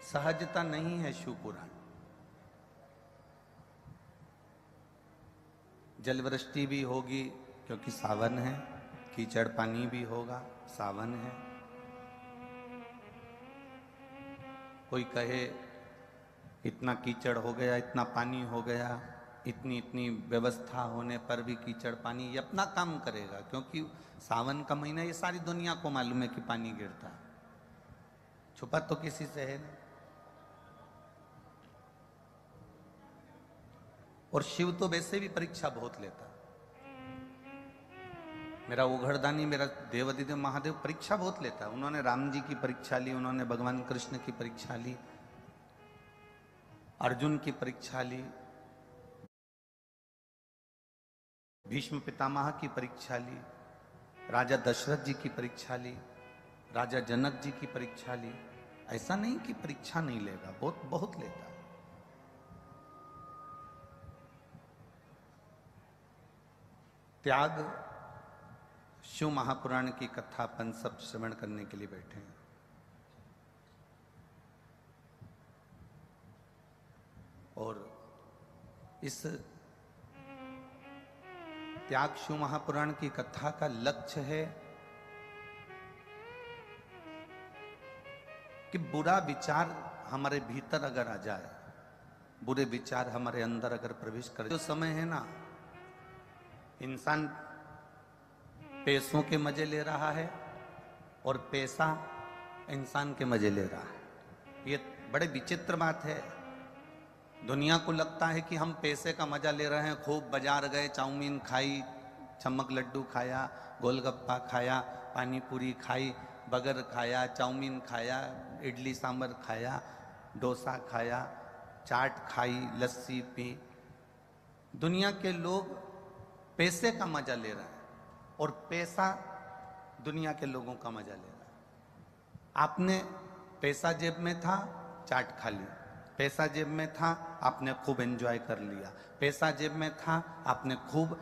सहजता नहीं है शिव पुराण। जलवृष्टि भी होगी क्योंकि सावन है, कीचड़ पानी भी होगा, सावन है। कोई कहे इतना कीचड़ हो गया, इतना पानी हो गया, इतनी इतनी व्यवस्था होने पर भी कीचड़ पानी, ये अपना काम करेगा क्योंकि सावन का महीना, ये सारी दुनिया को मालूम है कि पानी गिरता है, छुपा तो किसी से है नहीं। और शिव तो वैसे भी परीक्षा बहुत लेता। मेरा उघड़दानी, मेरा देवाधिदेव महादेव परीक्षा बहुत लेता है। उन्होंने राम जी की परीक्षा ली, उन्होंने भगवान कृष्ण की परीक्षा ली, अर्जुन की परीक्षा ली, भीष्म पितामह की परीक्षा ली, राजा दशरथ जी की परीक्षा ली, राजा जनक जी की परीक्षा ली। ऐसा नहीं कि परीक्षा नहीं लेगा, बहुत बहुत लेता है। त्याग शिव महापुराण की कथा अपन सब श्रवण करने के लिए बैठे हैं। और इस त्याग शिव महापुराण की कथा का लक्ष्य है कि बुरा विचार हमारे भीतर अगर आ जाए, बुरे विचार हमारे अंदर अगर प्रवेश करे, जो समय है ना, इंसान पैसों के मजे ले रहा है और पैसा इंसान के मजे ले रहा है। ये बड़े विचित्र बात है। दुनिया को लगता है कि हम पैसे का मजा ले रहे हैं, खूब बाजार गए, चाउमीन खाई, चमक लड्डू खाया, गोलगप्पा खाया, पानी पूरी खाई, बर्गर खाया, चाउमीन खाया, इडली सांभर खाया, डोसा खाया, चाट खाई, लस्सी पी। दुनिया के लोग पैसे का मजा ले रहे हैं और पैसा दुनिया के लोगों का मजा ले रहा है। आपने पैसा जेब में था, चाट खा ली, पैसा जेब में था, आपने खूब एंजॉय कर लिया, पैसा जेब में था, आपने खूब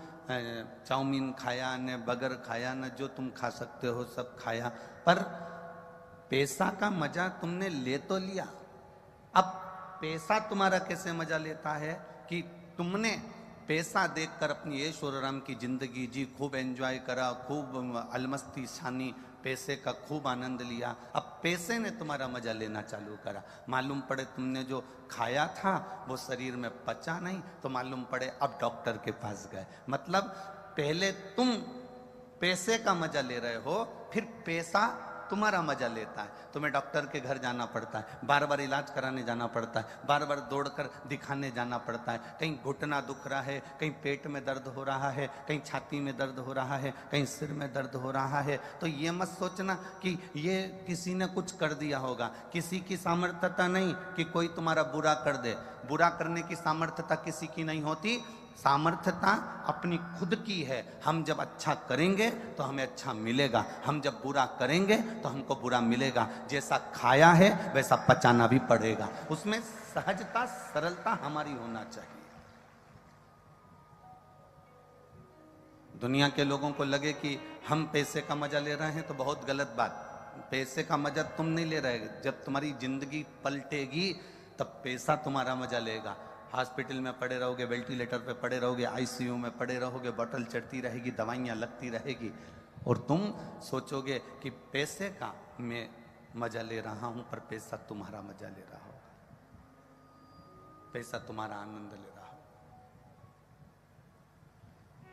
चाउमीन खाया, न बर्गर खाया, न जो तुम खा सकते हो सब खाया, पर पैसा का मजा तुमने ले तो लिया। अब पैसा तुम्हारा कैसे मजा लेता है कि तुमने पैसा देखकर अपनी ऐशो आराम की जिंदगी जी, खूब एंजॉय करा, खूब अलमस्ती छानी, पैसे का खूब आनंद लिया। अब पैसे ने तुम्हारा मजा लेना चालू करा। मालूम पड़े तुमने जो खाया था वो शरीर में पचा नहीं, तो मालूम पड़े अब डॉक्टर के पास गए। मतलब पहले तुम पैसे का मजा ले रहे हो, फिर पैसा तुम्हारा मजा लेता है। तुम्हें डॉक्टर के घर जाना पड़ता है, बार बार इलाज कराने जाना पड़ता है, बार बार दौड़कर दिखाने जाना पड़ता है। कहीं घुटना दुख रहा है, कहीं पेट में दर्द हो रहा है, कहीं छाती में दर्द हो रहा है, कहीं सिर में दर्द हो रहा है, तो ये मत सोचना कि ये किसी ने कुछ कर दिया होगा। किसी की सामर्थ्यता नहीं कि कोई तुम्हारा बुरा कर दे। बुरा करने की सामर्थ्यता किसी की नहीं होती, सामर्थ्यता अपनी खुद की है। हम जब अच्छा करेंगे तो हमें अच्छा मिलेगा, हम जब बुरा करेंगे तो हमको बुरा मिलेगा। जैसा खाया है वैसा पचाना भी पड़ेगा। उसमें सहजता, सरलता हमारी होना चाहिए। दुनिया के लोगों को लगे कि हम पैसे का मजा ले रहे हैं तो बहुत गलत बात। पैसे का मजा तुम नहीं ले रहे, जब तुम्हारी जिंदगी पलटेगी तब पैसा तुम्हारा मजा लेगा। हॉस्पिटल में पड़े रहोगे, वेंटिलेटर पे पड़े रहोगे, आईसीयू में पड़े रहोगे, बोतल चढ़ती रहेगी, दवाइयाँ लगती रहेगी, और तुम सोचोगे कि पैसे का मैं मजा ले रहा हूं, पर पैसा तुम्हारा मजा ले रहा होगा, पैसा तुम्हारा आनंद ले रहा होगा।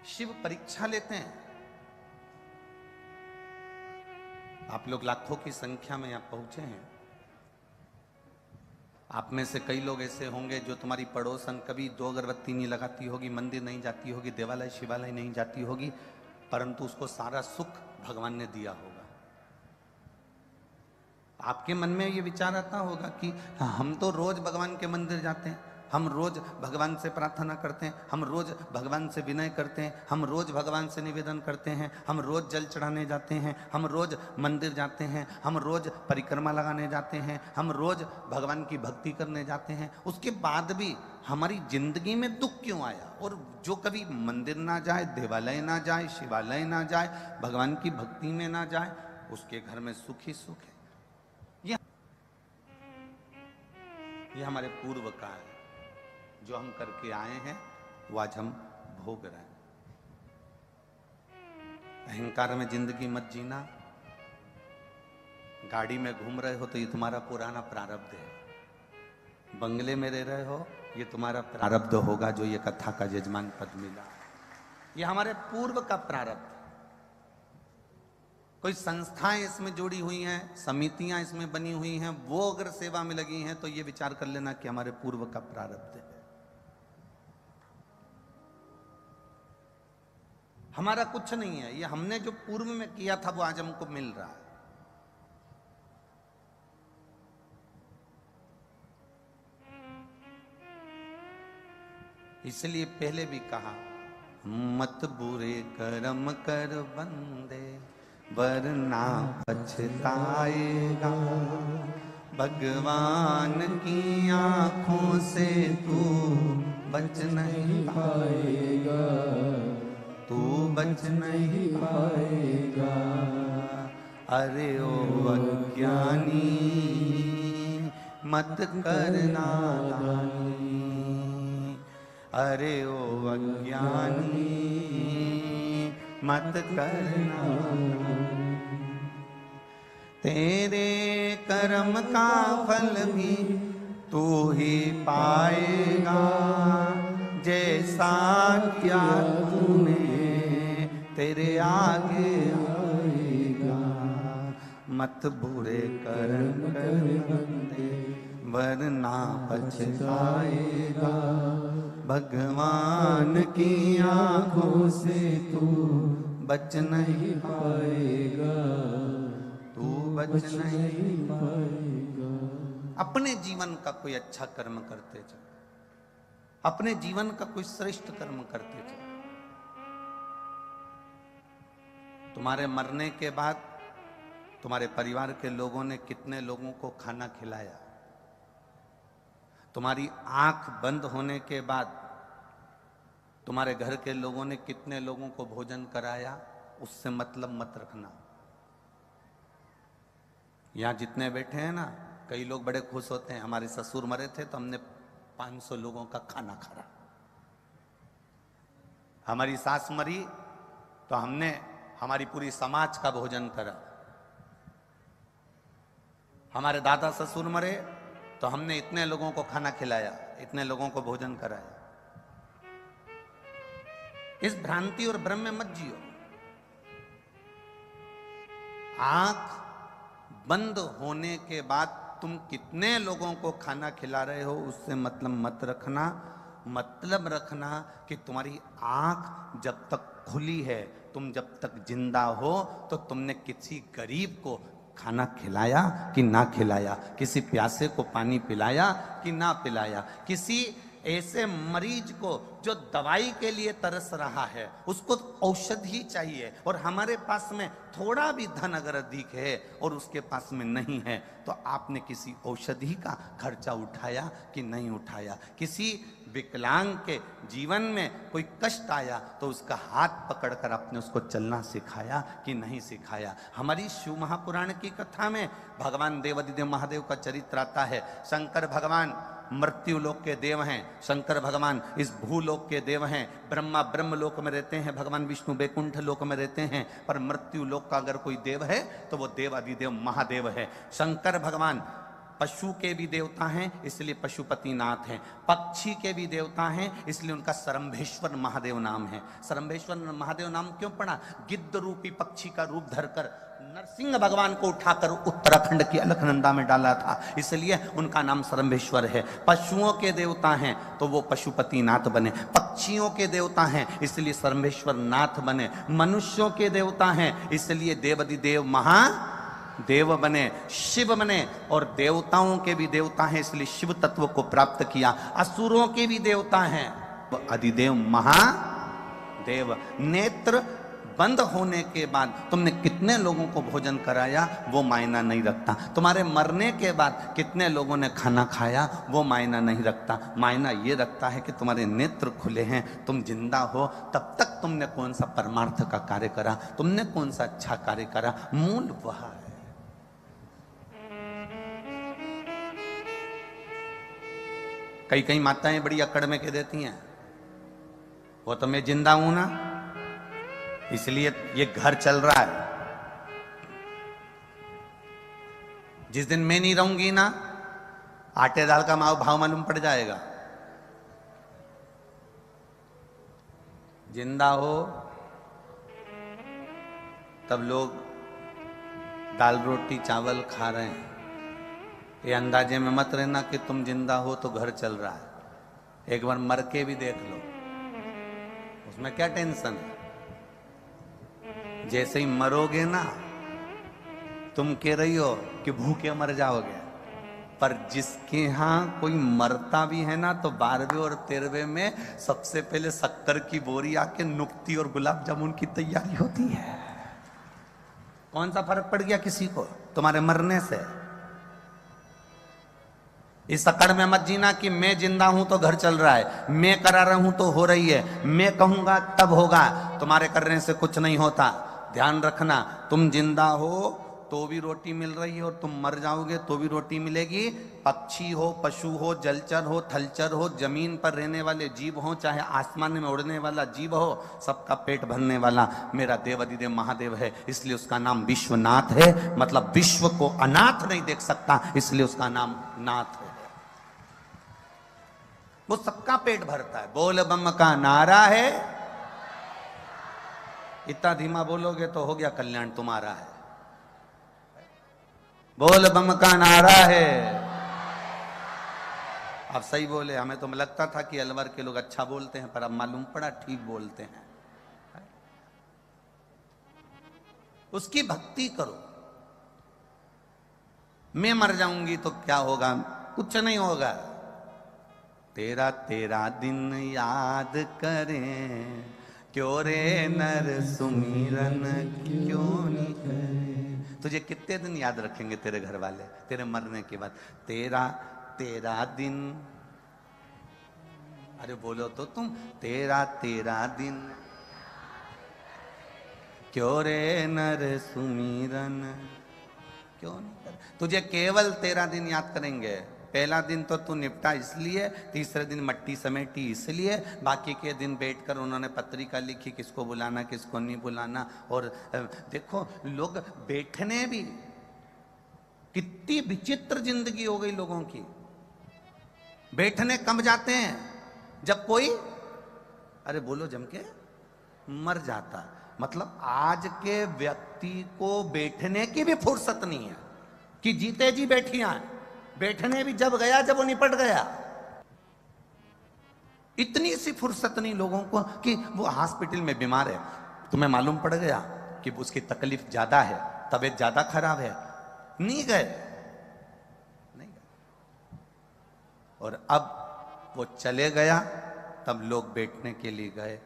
शिव परीक्षा लेते हैं। आप लोग लाखों की संख्या में यहां पहुंचे हैं। आप में से कई लोग ऐसे होंगे जो तुम्हारी पड़ोसन कभी 2 अगरबत्ती नहीं लगाती होगी, मंदिर नहीं जाती होगी, देवालय शिवालय नहीं जाती होगी, परंतु उसको सारा सुख भगवान ने दिया होगा। आपके मन में ये विचार आता होगा कि हम तो रोज भगवान के मंदिर जाते हैं, हम रोज भगवान से प्रार्थना करते हैं, हम रोज भगवान से विनय करते हैं, हम रोज भगवान से निवेदन करते हैं, हम रोज जल चढ़ाने जाते हैं, हम रोज मंदिर जाते हैं, हम रोज परिक्रमा लगाने जाते हैं, हम रोज भगवान की भक्ति करने जाते हैं, उसके बाद भी हमारी जिंदगी में दुख क्यों आया? और जो कभी मंदिर ना जाए, देवालय ना जाए, शिवालय ना जाए, भगवान की भक्ति में ना जाए, उसके घर में सुख ही सुख है। ये हमारे पूर्व का है, जो हम करके आए हैं वो आज हम भोग रहे हैं। अहंकार में जिंदगी मत जीना। गाड़ी में घूम रहे हो तो ये तुम्हारा पुराना प्रारब्ध है। बंगले में रह रहे हो, ये तुम्हारा प्रारब्ध होगा जो ये कथा का यजमान पद मिला। ये हमारे पूर्व का प्रारब्ध। कोई संस्थाएं इसमें जुड़ी हुई हैं, समितियां इसमें बनी हुई हैं, वो अगर सेवा में लगी हैं तो ये विचार कर लेना कि हमारे पूर्व का प्रारब्ध है। हमारा कुछ नहीं है, ये हमने जो पूर्व में किया था वो आज हमको मिल रहा है। इसलिए पहले भी कहा, मत बुरे कर्म कर बंदे वरना पछताएगा। भगवान की आंखों से तू बच नहीं पाएगा, तू बच नहीं पाएगा। अरे ओ अज्ञानी मत करना नादानी, अरे ओ अज्ञानी मत करना। तेरे कर्म का फल भी तू ही पाएगा, जैसा क्या तूने तेरे आगे आएगा। मत बुरे कर्म कर बंदे वरना पछताएगा। भगवान की आंखों से तू बच नहीं पाएगा, तू बच नहीं पाएगा। अपने जीवन का कोई अच्छा कर्म करते चलो, अपने जीवन का कोई श्रेष्ठ कर्म करते चलो। तुम्हारे मरने के बाद तुम्हारे परिवार के लोगों ने कितने लोगों को खाना खिलाया? तुम्हारी आंख बंद होने के बाद तुम्हारे घर के लोगों ने कितने लोगों को भोजन कराया? उससे मतलब मत रखना। यहां जितने बैठे हैं ना, कई लोग बड़े खुश होते हैं, हमारे ससुर मरे थे तो हमने 500 लोगों का खाना खाया। हमारी सास मरी तो हमने हमारी पूरी समाज का भोजन करा। हमारे दादा ससुर मरे तो हमने इतने लोगों को खाना खिलाया, इतने लोगों को भोजन कराया। इस भ्रांति और भ्रम में मत जियो। आंख बंद होने के बाद तुम कितने लोगों को खाना खिला रहे हो उससे मतलब मत रखना। मतलब रखना कि तुम्हारी आंख जब तक खुली है, तुम जब तक जिंदा हो, तो तुमने किसी गरीब को खाना खिलाया कि ना खिलाया, किसी प्यासे को पानी पिलाया कि ना पिलाया, किसी ऐसे मरीज को जो दवाई के लिए तरस रहा है उसको औषधि चाहिए, और हमारे पास में थोड़ा भी धन अगर अधिक है और उसके पास में नहीं है, तो आपने किसी औषधि का खर्चा उठाया कि नहीं उठाया? किसी विकलांग के जीवन में कोई कष्ट आया तो उसका हाथ पकड़कर आपने उसको चलना सिखाया कि नहीं सिखाया? हमारी शिव महापुराण की कथा में भगवान देवाधिदेव महादेव का चरित्र आता है। शंकर भगवान मृत्यु लोक के देव हैं, शंकर भगवान इस भूलोक के देव हैं। ब्रह्मा ब्रह्म लोक में रहते हैं, भगवान विष्णु बैकुंठ लोक में रहते हैं। पर मृत्यु लोक का अगर कोई देव है तो वो देवाधिदेव महादेव है। शंकर भगवान पशु के भी देवता हैं, इसलिए पशुपतिनाथ हैं। पक्षी के भी देवता हैं, इसलिए उनका सरम्भेश्वर महादेव नाम है। सरम्भेश्वर महादेव नाम क्यों पड़ा? गिद्ध रूपी पक्षी का रूप धरकर नरसिंह भगवान को उठाकर उत्तराखंड की अलकनंदा में डाला था, इसलिए उनका नाम सरम्भेश्वर है। पशुओं के देवता हैं तो वो पशुपतिनाथ बने। पक्षियों के देवता हैं इसलिए सरम्भेश्वर नाथ बने। मनुष्यों के देवता हैं इसलिए देवाधिदेव महादेव बने, शिव बने। और देवताओं के भी देवता हैं इसलिए शिव तत्व को प्राप्त किया। असुरों के भी देवता हैं, अधिदेव महादेव। नेत्र बंद होने के बाद तुमने कितने लोगों को भोजन कराया वो मायना नहीं रखता। तुम्हारे मरने के बाद कितने लोगों ने खाना खाया वो मायना नहीं रखता। मायना ये रखता है कि तुम्हारे नेत्र खुले हैं, तुम जिंदा हो, तब तक तुमने कौन सा परमार्थ का कार्य करा, तुमने कौन सा अच्छा कार्य करा। मूल वह है। कई कई माताएं बड़ी अकड़ में कह देती हैं, वो तो मैं जिंदा हूं ना, इसलिए ये घर चल रहा है। जिस दिन मैं नहीं रहूंगी ना, आटे दाल का भाव मालूम पड़ जाएगा। जिंदा हो तब लोग दाल रोटी चावल खा रहे हैं, ये अंदाजे में मत रहना कि तुम जिंदा हो तो घर चल रहा है। एक बार मर के भी देख लो, उसमें क्या टेंशन है। जैसे ही मरोगे ना, तुम कह रही हो कि भूखे मर जाओगे, पर जिसके यहां कोई मरता भी है ना, तो 12वें और 13वें में सबसे पहले शक्कर की बोरी आके नुक्ती और गुलाब जामुन की तैयारी होती है। कौन सा फर्क पड़ गया किसी को तुम्हारे मरने से? इस अकड़ में मत जीना कि मैं जिंदा हूं तो घर चल रहा है, मैं करा रहा हूं तो हो रही है, मैं कहूंगा तब होगा। तुम्हारे करने से कुछ नहीं होता। ध्यान रखना, तुम जिंदा हो तो भी रोटी मिल रही है और तुम मर जाओगे तो भी रोटी मिलेगी। पक्षी हो, पशु हो, जलचर हो, थलचर हो, जमीन पर रहने वाले जीव हो, चाहे आसमान में उड़ने वाला जीव हो, सबका पेट भरने वाला मेरा देव अधिदेव महादेव है। इसलिए उसका नाम विश्वनाथ है। मतलब विश्व को अनाथ नहीं देख सकता, इसलिए उसका नाम नाथ है। वो सबका पेट भरता है। बोल बम का नारा है। इतना धीमा बोलोगे तो हो गया कल्याण तुम्हारा है। बोल बम का नारा है। अब सही बोले। हमें तो लगता था कि अलवर के लोग अच्छा बोलते हैं, पर अब मालूम पड़ा ठीक बोलते हैं। उसकी भक्ति करो। मैं मर जाऊंगी तो क्या होगा? कुछ नहीं होगा। तेरा तेरा दिन याद करें, क्यों रे नर सुमिरन क्यों नहीं करें। तुझे कितने दिन याद रखेंगे तेरे घर वाले तेरे मरने के बाद? तेरा तेरा दिन, अरे बोलो तो तुम, तेरा तेरा दिन क्यों रे नर सुमिरन क्यों नहीं करे। तुझे केवल तेरा दिन याद करेंगे। पहला दिन तो तू निपटा इसलिए, तीसरे दिन मट्टी समेटी इसलिए, बाकी के दिन बैठकर उन्होंने पत्रिका लिखी किसको बुलाना किसको नहीं बुलाना। और देखो लोग बैठने भी, कितनी विचित्र जिंदगी हो गई लोगों की। बैठने कम जाते हैं जब कोई, अरे बोलो जम के, मर जाता। मतलब आज के व्यक्ति को बैठने की भी फुर्सत नहीं है कि जीते जी बैठिया है। बैठने भी जब गया जब वो निपट गया। इतनी सी फुर्सत नहीं लोगों को कि वो हॉस्पिटल में बीमार है, तुम्हें मालूम पड़ गया कि उसकी तकलीफ ज्यादा है, तबीयत ज्यादा खराब है, नहीं गए, नहीं गए। और अब वो चले गया, तब लोग बैठने के लिए गए।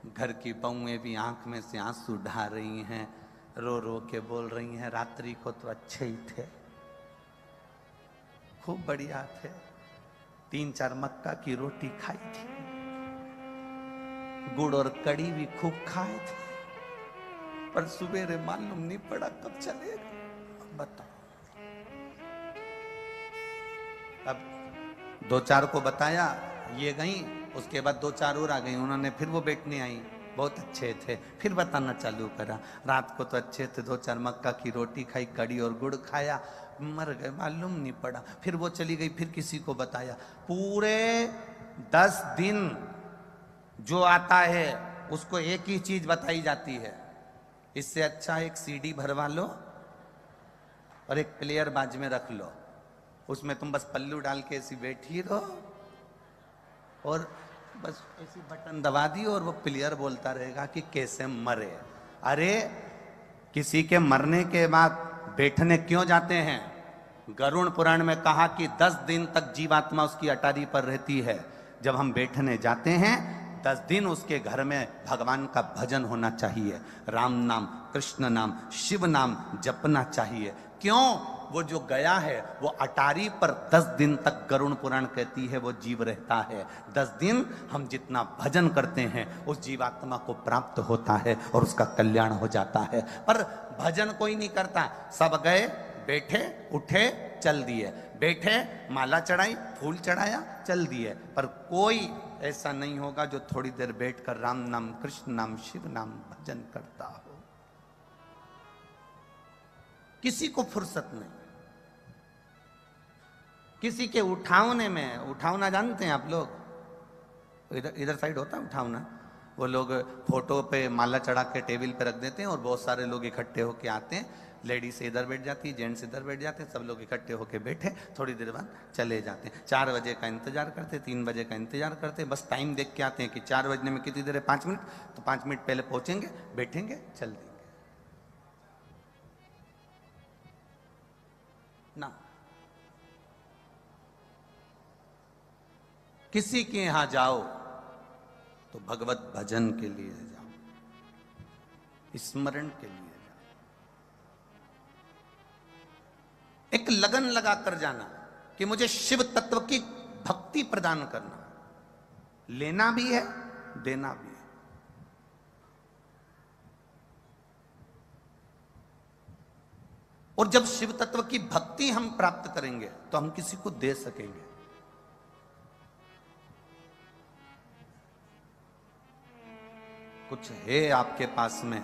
घर की बहुएं भी आंख में से आंसू ढा रही हैं, रो रो के बोल रही हैं, रात्रि को तो अच्छे ही थे, खूब बढ़िया थे, 3-4 मक्का की रोटी खाई थी, गुड़ और कड़ी भी खूब खाए थे, पर सुबेरे मालूम नहीं पड़ा कब चलेगा। बताओ। अब 2-4 को बताया, ये गई, उसके बाद 2-4 और आ गई, उन्होंने फिर वो बैठने आई, बहुत अच्छे थे, फिर बताना चालू करा, रात को तो अच्छे थे, 2-4 मक्का की रोटी खाई, कड़ी और गुड़ खाया, मर गए, मालूम नहीं पड़ा। फिर वो चली गई, फिर किसी को बताया। पूरे 10 दिन जो आता है उसको एक ही चीज बताई जाती है, इससे अच्छा एक सीडी भरवा लो और एक प्लेयर बाज में रख लो, उसमें तुम बस पल्लू डाल के ऐसी बैठी रहो और बस ऐसी बटन दबा दी और वो प्लेयर बोलता रहेगा कि कैसे मरे। अरे किसी के मरने के बाद बैठने क्यों जाते हैं? गरुड़ पुराण में कहा कि 10 दिन तक जीवात्मा उसकी अटारी पर रहती है। जब हम बैठने जाते हैं 10 दिन उसके घर में भगवान का भजन होना चाहिए, राम नाम, कृष्ण नाम, शिव नाम जपना चाहिए। क्यों? वो जो गया है वो अटारी पर 10 दिन तक, गरुड़ पुराण कहती है, वो जीव रहता है। 10 दिन हम जितना भजन करते हैं उस जीवात्मा को प्राप्त होता है और उसका कल्याण हो जाता है। पर भजन कोई नहीं करता, सब गए, बैठे, उठे, चल दिए। बैठे, माला चढ़ाई, फूल चढ़ाया, चल दिए। पर कोई ऐसा नहीं होगा जो थोड़ी देर बैठकर राम नाम, कृष्ण नाम, शिव नाम भजन करता हो। किसी को फुर्सत नहीं। किसी के उठावने में, उठावना जानते हैं आप लोग, इधर इधर साइड होता है उठावना, वो लोग फोटो पे माला चढ़ा के टेबल पे रख देते हैं और बहुत सारे लोग इकट्ठे होके आते हैं। लेडीज इधर बैठ जाती है, जेंट्स इधर बैठ जाते हैं, सब लोग इकट्ठे होके बैठे, थोड़ी देर बाद चले जाते हैं। 4 बजे का इंतजार करते, 3 बजे का इंतजार करते, बस टाइम देख के आते हैं कि 4 बजने में कितनी देर है, 5 मिनट, तो 5 मिनट पहले पहुंचेंगे, बैठेंगे, चल देंगे ना। किसी के यहां जाओ तो भगवत भजन के लिए जाओ, स्मरण के लिए जाओ, एक लगन लगाकर जाना कि मुझे शिव तत्व की भक्ति प्रदान करना, लेना भी है, देना भी है। और जब शिव तत्व की भक्ति हम प्राप्त करेंगे तो हम किसी को दे सकेंगे। कुछ है आपके पास में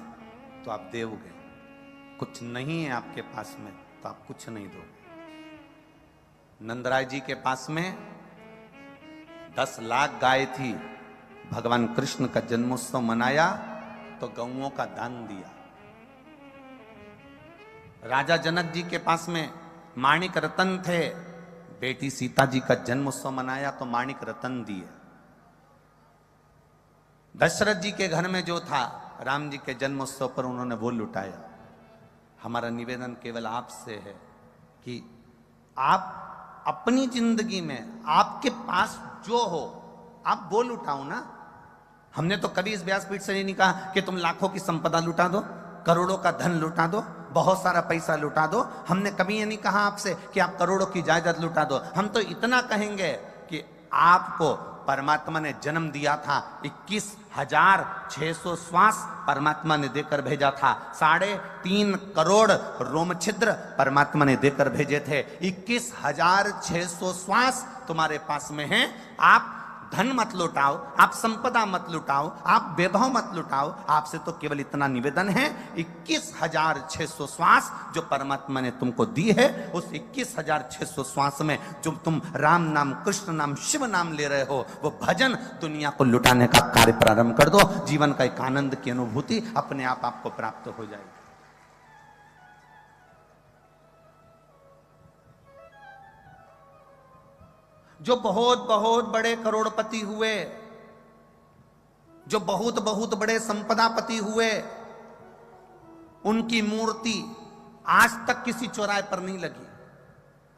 तो आप दोगे, कुछ नहीं है आपके पास में तो आप कुछ नहीं दोगे। नंदराय जी के पास में 10 लाख गाय थी, भगवान कृष्ण का जन्मोत्सव मनाया तो गौओं का दान दिया। राजा जनक जी के पास में माणिक रतन थे, बेटी सीता जी का जन्मोत्सव मनाया तो माणिक रतन दिए। दशरथ जी के घर में जो था, राम जी के जन्मोत्सव पर उन्होंने वो लुटाया। हमारा निवेदन केवल आपसे है कि आप अपनी जिंदगी में आपके पास जो हो आप वो लुटाओ ना। हमने तो कभी इस व्यासपीठ से नहीं कहा कि तुम लाखों की संपदा लुटा दो, करोड़ों का धन लुटा दो, बहुत सारा पैसा लुटा दो। हमने कभी ये नहीं कहा आपसे कि आप करोड़ों की जायदाद लुटा दो। हम तो इतना कहेंगे कि आपको परमात्मा ने जन्म दिया था, 21,600 श्वास परमात्मा ने देकर भेजा था, 3.5 करोड़ रोम छिद्र परमात्मा ने देकर भेजे थे। 21,600 श्वास तुम्हारे पास में हैं। आप धन मत लुटाओ, आप संपदा मत लुटाओ, आप वैभव मत लुटाओ। आपसे तो केवल इतना निवेदन है, 21,600 श्वास जो परमात्मा ने तुमको दी है, उस 21,600 श्वास में जो तुम राम नाम, कृष्ण नाम, शिव नाम ले रहे हो, वो भजन दुनिया को लुटाने का कार्य प्रारंभ कर दो। जीवन का एक आनंद की अनुभूति अपने आप आपको प्राप्त हो जाएगी। जो बहुत बहुत बड़े करोड़पति हुए, जो बहुत बहुत बड़े संपदापति हुए, उनकी मूर्ति आज तक किसी चौराहे पर नहीं लगी।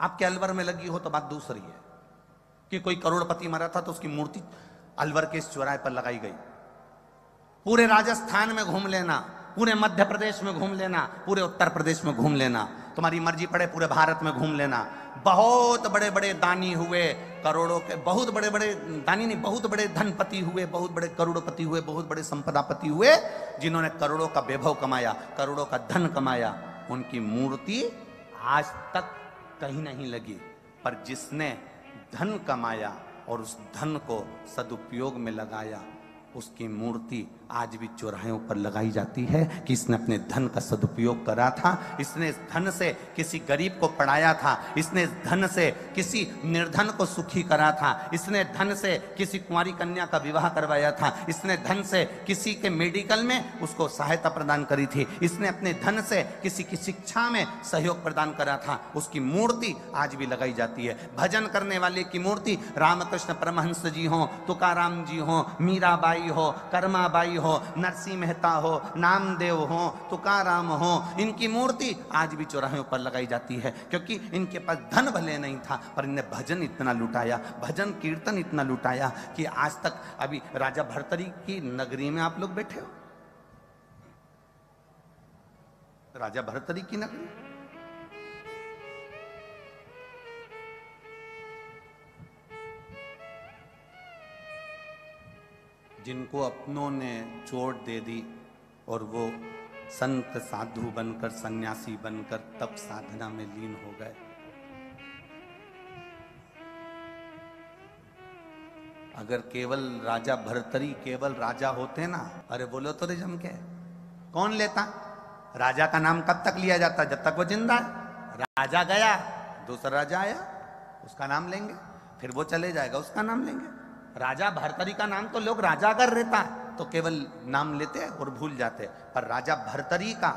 आपके अलवर में लगी हो तो बात दूसरी है कि कोई करोड़पति मरा था तो उसकी मूर्ति अलवर के इस चौराहे पर लगाई गई। पूरे राजस्थान में घूम लेना, पूरे मध्य प्रदेश में घूम लेना, पूरे उत्तर प्रदेश में घूम लेना, तुम्हारी मर्जी पड़े पूरे भारत में घूम लेना। बहुत बड़े बड़े दानी हुए, करोड़ों के, बहुत बड़े बड़े दानी नहीं, बहुत बड़े धनपति हुए, बहुत बड़े करोड़पति हुए, बहुत बड़े संपदापति हुए, जिन्होंने करोड़ों का वैभव कमाया, करोड़ों का धन कमाया, उनकी मूर्ति आज तक कहीं नहीं लगी। पर जिसने धन कमाया और उस धन को सदुपयोग में लगाया, उसकी मूर्ति आज भी चौराहों पर लगाई जाती है कि इसने अपने धन का सदुपयोग करा था, इसने इस धन से किसी गरीब को पढ़ाया था, इसने इस धन से किसी निर्धन को सुखी करा था, इसने धन से किसी कुंवारी कन्या का विवाह करवाया था, इसने धन से किसी के मेडिकल में उसको सहायता प्रदान करी थी, इसने अपने धन से किसी की शिक्षा में सहयोग प्रदान करा था। उसकी मूर्ति आज भी लगाई जाती है। भजन करने वाले की मूर्ति रामकृष्ण परमहंस जी हो, तुकाराम जी हो, मीराबाई हो, कर्माबाई हो, नरसिंह मेहता हो, नामदेव हो, तुकाराम हो, इनकी मूर्ति आज भी चौराहों पर लगाई जाती है। क्योंकि इनके पास धन भले नहीं था पर इन्हें भजन इतना लुटाया, भजन कीर्तन इतना लुटाया कि आज तक अभी राजा भर्तरी की नगरी में आप लोग बैठे हो, राजा भर्तरी की नगरी, जिनको अपनों ने चोट दे दी और वो संत साधु बनकर, सन्यासी बनकर तप साधना में लीन हो गए। अगर केवल राजा भर्तरी केवल राजा होते ना, अरे बोलो तो रे जम के, कौन लेता? राजा का नाम कब तक लिया जाता? जब तक वो जिंदा है। राजा गया, दूसरा राजा आया, उसका नाम लेंगे, फिर वो चले जाएगा, उसका नाम लेंगे। राजा भर्तरी का नाम तो लोग राजा अगर रहता तो केवल नाम लेते और भूल जाते, पर राजा भर्तरी का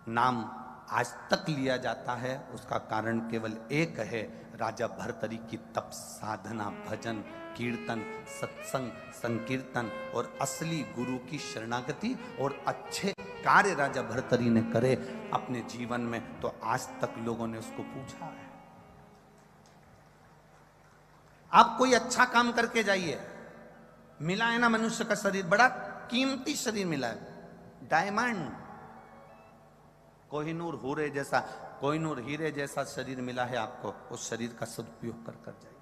नाम आज तक लिया जाता है। उसका कारण केवल एक है, राजा भर्तरी की तप साधना, भजन कीर्तन, सत्संग, संकीर्तन और असली गुरु की शरणागति और अच्छे कार्य राजा भर्तरी ने करे अपने जीवन में, तो आज तक लोगों ने उसको पूछा है। आप कोई अच्छा काम करके जाइए, मिला है ना मनुष्य का शरीर, बड़ा कीमती शरीर मिला है, डायमंड, कोहिनूर हीरे जैसा, कोहिनूर हीरे जैसा शरीर मिला है आपको, उस शरीर का सदुपयोग कर जाइए।